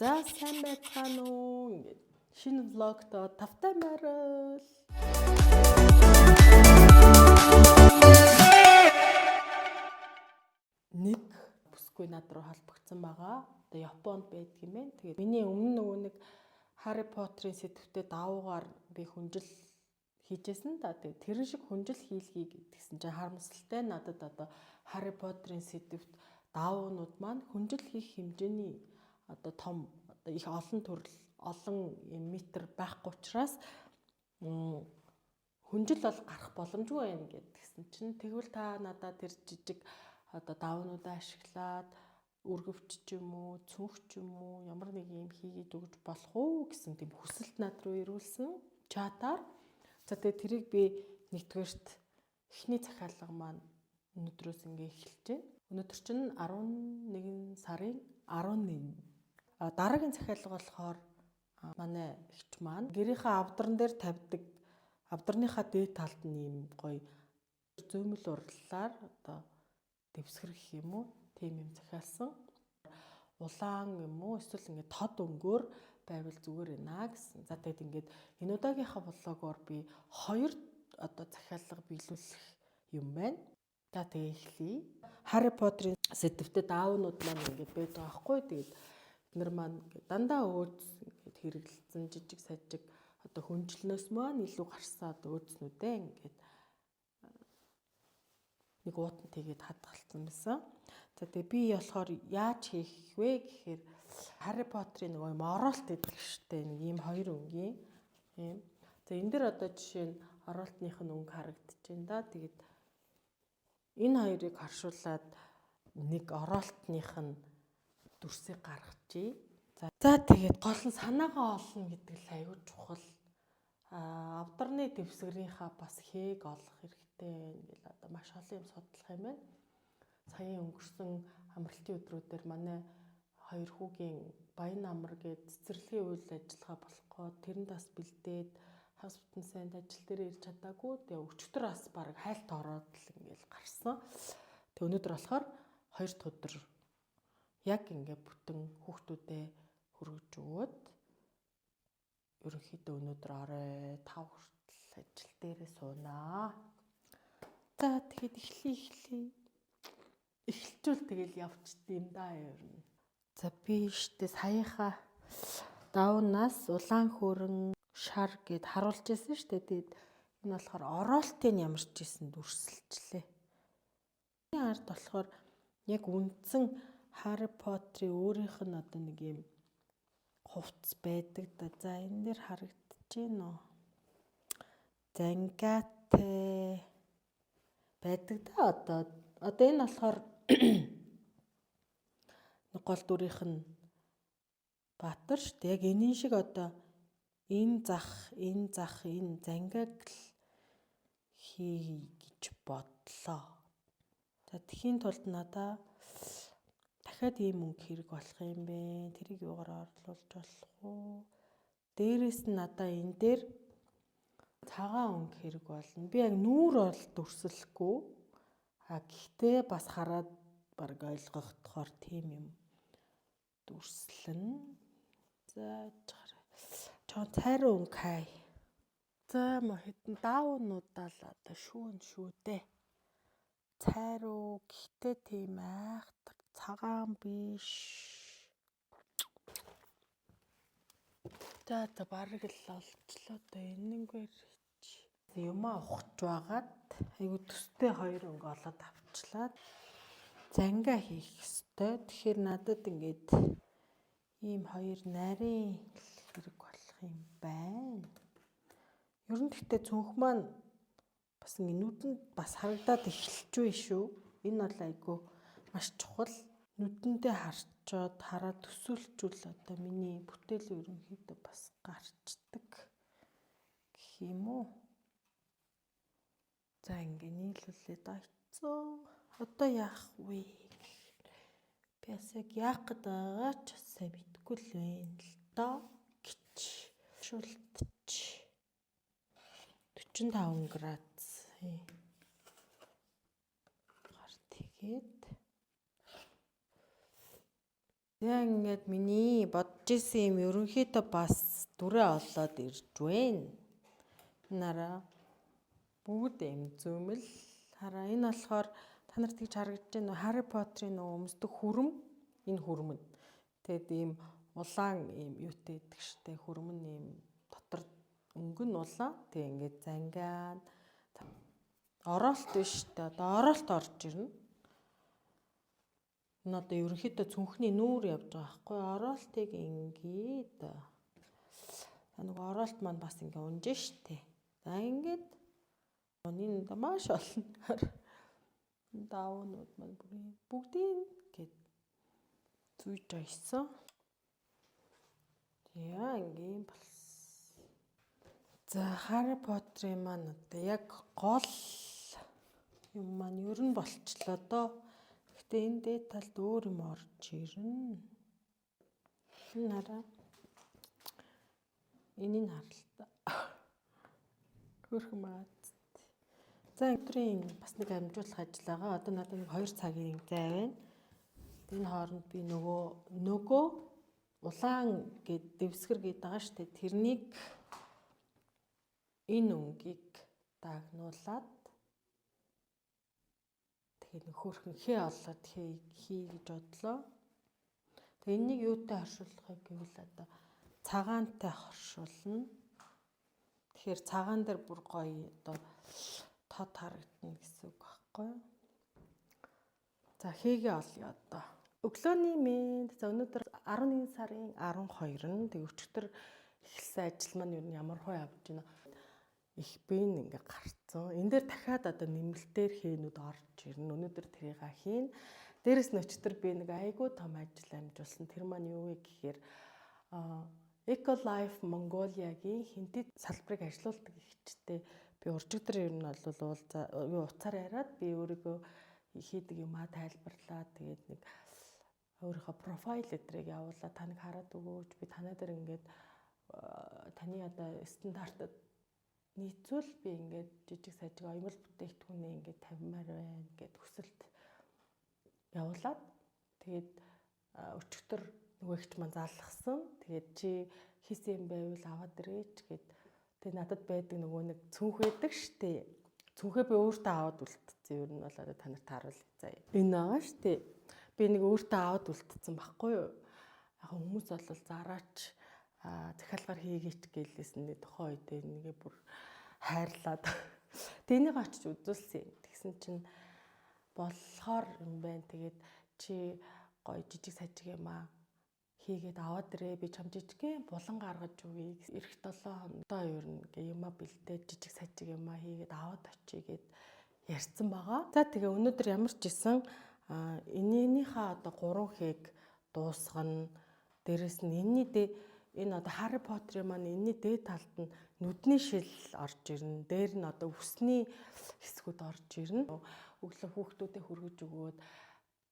За сайн байцгаана уу. Ингээд шинэ влогтоо тавтай морил. Нэг бүсгүй над руу холбогдсон байгаа. Одоо Японд байдаг юм байна. Тэгээд миний өмнө нөгөө нэг Harry Potter-ын сэтгвтээ давуугаар би хүнжил хийжсэн та. Тэгээд тэрэн шиг хүнжил хийлгий гэдгсэн чинь харамсалтай надад одоо Harry Potter-ын сэтгвт давуунууд маань хүнжил хийх хэмжээний одоо том одоо их олон төрөл олон метр байхгүй учраас хүнжил бол гарах боломжгүй байна гэдгсэн чинь тэгвэл та надад тэр жижиг одоо давнуудаа ашиглаад өргөвч ч юм уу цүнх ч юм уу ямар нэг юм хийгээд өгч болох уу гэсэн тийм хүсэлт над руу ирүүлсэн чатаар. За тэгээ тэрийг би нэгдүгээрт эхний захиалга маань өнөөдрөөс ингээ эхэлж байна. Өнөөдөр чинь 11 сарын 11. Дараагийн захиалга болохоор манай эгч маань гэрийнхээ авдран дээр тавьдаг авдрынхаа дээд талд нь юм гоё зөөмөл урлалаар одоо дэвсгэрэх юм уу тийм юм захиалсан. Улаан юм уу эсвэл ингээд тод өнгөөр байвал зүгээр ээ гэсэн. За тэгэд ингээд энэ удаагийнхаа влогоор би 2 одоо захиалга биелүүлэх юм байна. За тэгээ эхлэе. Harry Potter-ын сэтгвтээ даавнууд маань ингээд байж байгаа байхгүй. Тэгээд эднэр маань дандаа өөц ингээд хэрэглэсэн жижиг сажиг одоо хүнжлнөөс маань илүү гарсан одоо өөцнүүдээ ингээд нэг уутан тэгээд хадгалсан байсан. За тэгээ би болохоор яаж хийх вэ гэхээр Harry Potter-ын нөгөө юм оролт гэдэг штеп нэг ийм 2 өнгийн юм. За энэ дэр одоо жишээ нь оролтных нь өнгө харагдаж байна да. Тэгээд энэ хоёрыг харшуулад нэг оролтных нь дүрсийг гаргачихъя. За тэгээд гол нь санаагаа олно гэдэг л аюул чухал. Авдарны дэвсгэрийнхаа бас хээг олох хэрэгтэй гэл одоо маш олон юм судлах юм байна. Саяын өнгөрсөн амралтын өдрүүдээр манай хоёр хүүгийн баян амар гээд цэцэрлэгийн үйл ажиллагаа болохгүй тэрэнд бас бэлдээд хавс бүтэн сайнд ажил дээр ирж чадаагүй. Тэгээ өчтөр бас баг хайлт ороод л ингээл гарсан. Тэг өнөөдөр болохоор 2 дахь өдөр яг ингээ бүтэн хүүхдүүдээ хүргэж өгөөд ерөнхийдөө өнөөдөр орой 5 хүртэл ажил дээрээ суунаа. За тэгэхэд эхлэе. Эхэлчихвэл тэгэл явчихдээ юм да ер нь. За би штэ саяхаа давнаас улаан хөрөн шар гэд харуулж ирсэн штэ. Тэгээд энэ болохоор оролтын ямарч исэн дүрсэлжлээ. Энэ ард болохоор яг үндсэн Harry Potter-ийн өөрийнх нь одоо нэг юм хувцс байдаг да. За энэ дэр харагдаж байна уу? Зангаатай байдаг да. Одоо энэ болохоор нэг гол дүрийнх нь Баатар шүү дээ. Яг энийн шиг одоо энэ зангааг л хий гэж бодлоо. За тхийн тулд надаа дахиад ийм мөнгө хэрэг болох юм бэ? Тэрийг юугаар орлуулж болох уу? Дээрээс нь надаа энэ дээр цагаан өнгө хэрэг болно. Би яг нүүр орол дүрсэлэхгүй. Гэхдээ бас хараад баг ойлгохдохоор тийм юм дүрслэн. За чон цайруу өнгө хай. За ма хэдэн даавнуудаа л одоо шүү дээ. Цайруу гэхдээ тийм айхтар цагаан биш. За бараг л олчлоо да энэнгээр юмаа ухаж байгаад айгу төстэй 2 өнгө олоод авчлаад зангаа хийх ёстой. Тэгэхээр надад ингээд ийм 2 нарийн хэрэг болох юм байна. Ер нь гэхдээ цүнх маань бас ингэ нүдэнд бас харагдаад эхэлж байна шүү. Энэ бол айгу маш чухал. Нүдэндээ харчаад хараад төсөөлчүүл одоо миний бүтээл ерөнхийдөө бас гарчдаг гэх юм уу. За ингэ нийлүүлээд айцоо. Одоо яах вэ? Би бас яг яах гээд байгаа ч сайн мэдэхгүй л байна л доо гэж. Шултч 45 градус. Гар тэгээд Тэгээ ингээд миний бодож исэн юм ерөнхийдөө бас дүрээ олоод ирж байна. Нараа бүгд юм зөөмөл хараа энэ болохоор та нарт тэгж харагдаж байна уу? Harry Potter-ийн нөгөө өмсдөг хүрм энэ хүрм нь. Тэгэд ийм улаан ийм юутэй идэх штэ хүрм нь ийм дотор өнгө нь улаан. Тэгээ ингээд зангаан оролт биш тэ одоо оролт орж ирнэ. Энэ одоо ерөнхийдөө цүнхний нүүр явж байгаа байхгүй оролтыг ингээд нэг оролт маань бас ингээ унж штэ. За ингээд энэ маш олон даавнууд маань бүгдийг гээд зүйж айсан. Яа ингээм болсон. За Harry Potter-ийн маань одоо яг гол юм маань ер нь болчлоо доо. Гэтэ энэ дээд талд өөр юм орж ирнэ. Нараа энийг харалтаа. Хөрх маад. За өдрийн бас нэг амжуулах ажил байгаа. Одоо надад нэг 2 цагийн зай байна. Энэ хооронд би нөгөө улаан гэд дэвсгэр гээд байгаа штэ. Тэрнийг энэ өнгийг дагнуулад тэгээд нэг хөөрхөн хээ олоод хий гэж бодлоо. Тэгээд энийг юутай хоршуулахыг гэвэл одоо цагаантай хоршуулна. Тэгэхээр цагаан дээр бүр гоё одоо тод харагдана гэсэн үг байхгүй юу? За хийгээ олъё одоо. Өглөөний мэнд. За өнөөдөр 11 сарын 12-нд тэг өчигдөр эхэлсэн ажил маань юу ямар хөө явж байна. Их бэн ингээ гарцсан. Энэ дээр дахиад одоо нэмэлтээр хээнүүд орж ирнэ. Өнөөдөр тэрийг хийн. Дээрэс нь өчигдөр би нэг айгүй том ажил амжуулсан. Тэр маань юу вэ гэхээр Eco-Life Mongolia-гийн хинтэд салбарыг ажилуулдаг ихчтэй би уржигдөр ер нь бол уцаар яриад би өөрийгөө хийдэг юмаа тайлбарлаа. Тэгээд нэг өөрийнхөө профайл эдрийг явуулаад таныг хараад өгөөч. Би танаа дээр ингээд таны одоо стандартад нийцүүл би ингээд жижиг сажиг оёмл бүтээгдэхүүнээ ингээд тавимаар байна гэд хүсэлт явуулаад тэгээд өчигдөр нөгөө ихч маань залгсан. Тэгээд чи хийсэн юм байвал аваад ирээч гэд тэгээд надад байдаг нөгөө нэг цүнх байдаг штэ. Цүнхээ би өөртөө аваад үлдсэн. Ер нь бол одоо та нарт харуулъя заа. Энэ аа штэ. Би нэг өөртөө аваад үлдсэн байхгүй юу? Яг хүмүүс бол зараач захиалгаар хийгээч гэлээсэн нэг тухайн үед нэгээ бүр хайрлаад тэнийг очиж үзүүлсэн. Тэгсэн чинь болохоор юм байна. Тэгээд чи гоё жижиг сажиг юм аа хийгээд аваад ирээ. Би чам жижигхэн булан гаргаж өгье. Ирэх 7 хоногдоо ер нь гээ юмаа бэлдээд жижиг сажиг юм аа хийгээд аваад очие гэд ярьсан байгаа. За тэгээ өнөөдөр ямар ч исэн энэнийхээ одоо 3 хээг дуусгана. Дээрэс нь энэ одоо Harry Potter-ийн маань энэний дээд талд нь нүдний шил орж ирнэ. Дээр нь одоо үсний хэсгүүд орж ирнэ. Өглөө хүүхдүүдэд хүргэж өгөөд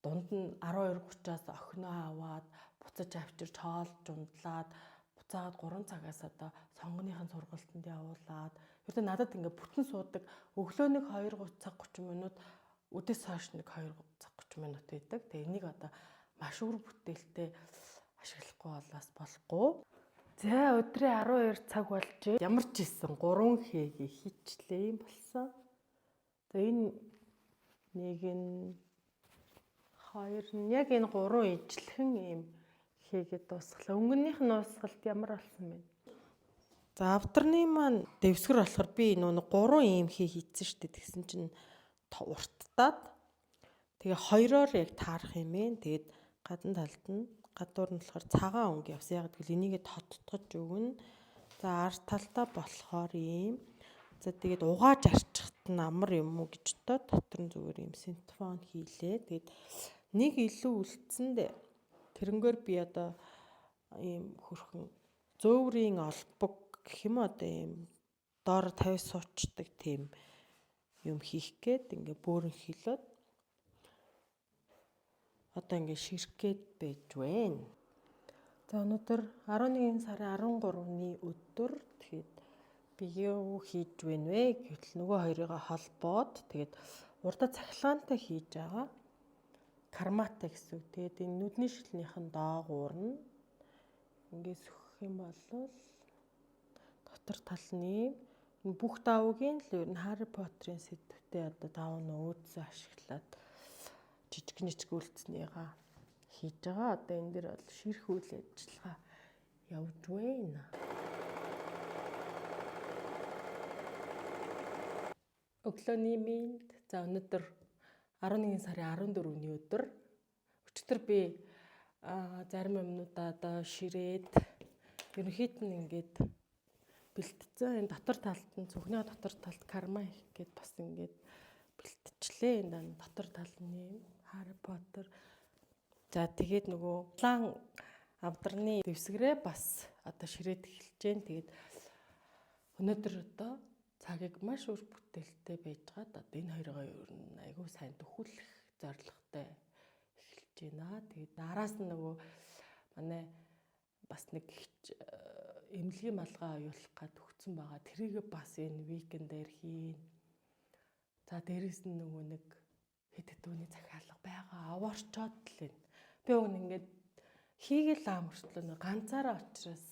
дунд нь 12:30-аас охиноо аваад буцаж авчирч хоолж ундлаад буцаагаад 3 цагаас одоо сонгоныхын сургалтанд явуулаад ердөө надад ингээ бүтэн суудаг өглөө нэг 2 цаг 30 минут өдөөс хойш нэг 2 цаг 30 минут байдаг. Тэгээ энийг одоо маш өөр бүтээлтэй ашиглахгүй болоос болохгүй. За өдрийн 12 цаг болж ямар ч исэн 3 хэгийг хийчлээ юм болсон. За энэ нэг нь хоёр нь яг энэ 3 ижлэхэн юм хийгээд дуусглаа. Өнгөнийх нь дуусгалт ямар болсон бэ? За авдарны маань дэвсгэр болохоор би нөгөө 3 юм хийцэн штэ тэгсэн чинь урттаад тэгээ хоёроор яг таарах юм бэ. Тэгээд гадна талд нь гадуур нь болохоор цагаан өнгө явсан. Яг гэвэл энийгээ тодтогч өгнө. За ард талдаа болохоор ийм. За тэгээд угааж арчихт нь амар юм уу гэж дотор нь зүгээр юм синтефон хийлээ. Тэгээд нэг илүү үлдсэндээ тэрнгээр би одоо ийм хөрхөн зөөврийн олбог гэх юм одоо ийм доор 50 суучдаг тийм юм хийх гээд ингээ бөөрн хилээд одоо ингээ ширхгээд байж байна. За өнөөдөр 11 сарын 13-ны өдөр тэгээд би юу хийж байна вэ гэвэл нөгөө хоёрыгаа холбоод тэгээд урдаа цахилгаантай хийж байгаа карматай гэсэн үг. Тэгээд энэ нүдний шилнийхэн доогуур нь ингээд сөхөх юм бол дотор тал нь бүх давуугийн л ер нь Harry Potter-ын сэдвтэй одоо давуу нь өөдсөө ашиглаад жижиг үлдснийгаа хийж байгаа. Одоо энэ дэр бол ширх үйл ажиллагаа явж байна. Өглөөний минь за өнөөдөр 11 сарын 14-ний өдөр өчигдөр би зарим юмнуудаа одоо ширээд ерөнхийд нь ингээд бэлтцсэн. Энэ дотор талд нь цүнхний дотор талд карма их гээд бас ингээд бэлтчлээ. Энэ дотор тал нь Harry Potter. За тэгээд нөгөө улаан авдарны дэвсгэрээ бас одоо ширээд эхэлж जैन. Тэгээд өнөөдөр одоо цагийг маш үр бүтээлтэй байж гад одоо энэ хоёроо ер нь айгүй сайн төхүүлэх зорилготой эхэлж байна. Тэгээд араас нь нөгөө манай бас нэг эмнэлгийн малгай оюулах гад өгсөн байгаа. Тэрийг бас энэ викендээр хийн. За дээрэс нь нөгөө нэг хэд хэдүүний захиалга байгаа. Аварчоод л энэ. Би өгн ингээд хийгээл амарчлаа нэг ганцаараа очроос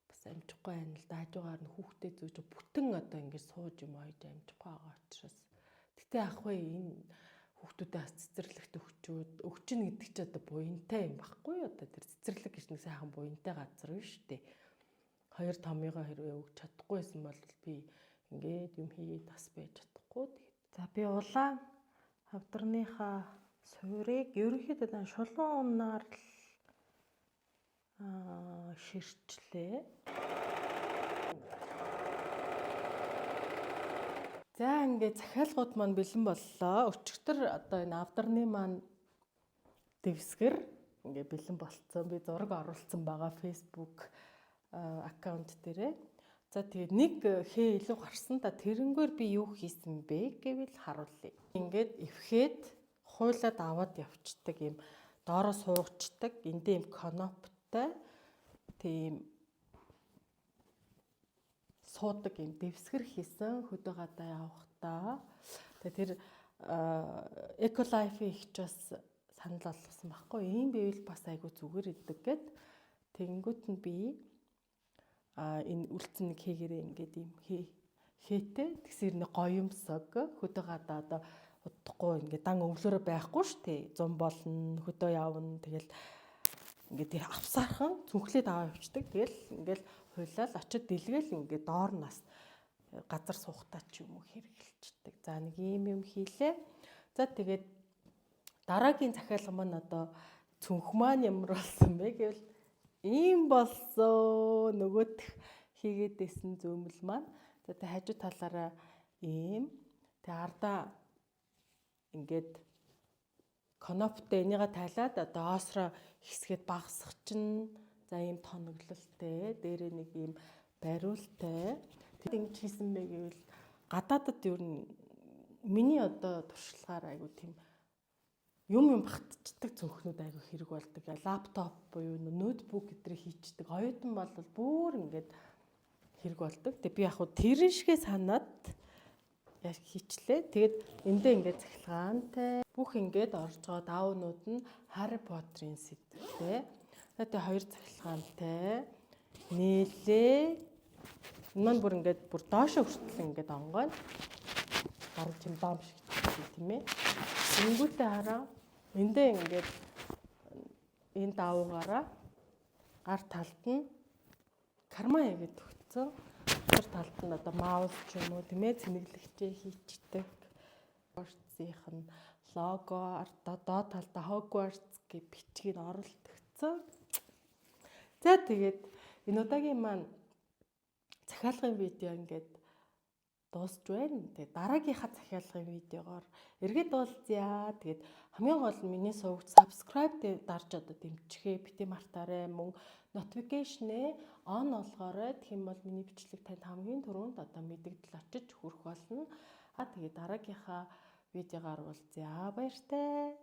бас амжихгүй байна л да. Хажуугаар нь хүүхдээ зөөж бүтэн одоо ингээд сууж юм ойж амжихгүй байгаа учраас. Гэтэ ах вэ энэ хүүхдүүдээ бас цэцэрлэгт өгчнө гэдэг чи одоо буянтай юм баггүй юу? Одоо тэр цэцэрлэг гэж нэг сайхан буянтай газар биш үү? Хоёр томьёогоо хэрвээ өгч чадахгүйсэн бол би ингээд юм хийгээд бас байж чадахгүй. За би улаан авдарныхаа суурийг ерөнхийдөө шулуун унаар ширчлээ. За ингээд захиалгууд маань бэлэн боллоо. Өчигдөр одоо энэ авдарны маань дэвсгэр ингээд бэлэн болцсон. Би зураг оруулсан байгаа Facebook аккаунт дээрээ. За тэгээд нэг хээ илүү гарсан та тэрнгээр би юу хийсэн бэ гэвэл харуулъя. Ингээд эвхээд хуйлаад аваад явцдаг юм доороо суугчдаг эндээ юм коноптой тийм суудаг юм дэвсгэр хийсэн хөдөө гадаа явахдаа. Тэгээ тэр Эколайф ихч бас санал болгосон байхгүй. Ийм байвал бас айгүй зүгээр идэг гэд тэнгүүт нь би энэ үлдсэн нэг хийгээрээ ингээд юм хээтэй тэгсэр нэг гоёмсог хөдөө гадаа одоо удахгүй ингээд дан өвлөөрөө байхгүй шүү дээ. Зам болно хөдөө явна тэгэл ингээд авсаархан цүнхлээд аваа явцдаг. Тэгэл ингээд хуйлал очиод дэлгээл ингээд доор нас газар суухтаа ч юм уу хэрэгэлцдэг. За нэг юм хийлээ. За тэгээд дараагийн захиалга маань одоо цүнх маань ямар болсон бэ гэвэл ийм болсон нөгөөх хийгээдсэн зөөмөл маань. За тэг хажуу талаараа ийм тэг ардаа ингээд коноптой энийга тайлаад одоо оосроо хэсгээд багсах чинь за ийм тоноглолтой дээрээ нэг ийм бариултай. Тэг ингэж хийсэн бэ гэвэл гадаадад ер нь миний одоо туршлагаар айгу тийм юм багтцдаг цүнхнүүд айгу хэрэг болдог. Лаптоп буюу ноутбук гэдрээ хийчдэг. Оюутан бол бүр ингээд хэрэг болдог. Тэг би яг хуу тэрэн шигээ санаад хийчлээ. Тэгээд эндээ ингээд цахилгаантай бүх ингээд орж байгаа давуунууд нь Harry Potter-ын сэдвтэй. Тэгээд хоёр цахилгаантай нээлээ. Энэ бүр ингээд бүр доошо хүртэл ингээд онгойно. Гарал чимбам шиг тийм ээ. Тэнгүүтээ хараа эндээ ингээд энэ давуугаараа гар талд нь карма ягээд өгцөн. Гар талд нь одоо маус ч юм уу тийм ээ цэнэглэгчээ хийчдэг. Хогвартсийнх нь лого доод талдаа Hogwarts гэж бичгийг оруулагдсан. За тэгээд энэ удаагийн маань захиалгын видео ингээд дуусч байна. Тэгээд дараагийнхаа захиалгын видеогоор эргээд уулзъя. Тэгээд хамгийн гол нь миний сувагт subscribe дарж одоо дэмжихээ бити мартаарай. Мөн notification-ээ on болгоорой. Тэгэх юм бол миний бичлэг танд хамгийн түрүүнд одоо мэдэгдэл очиж хүрэх болно. Тэгээд дараагийнхаа видеогоор уулзъя. Баяртай.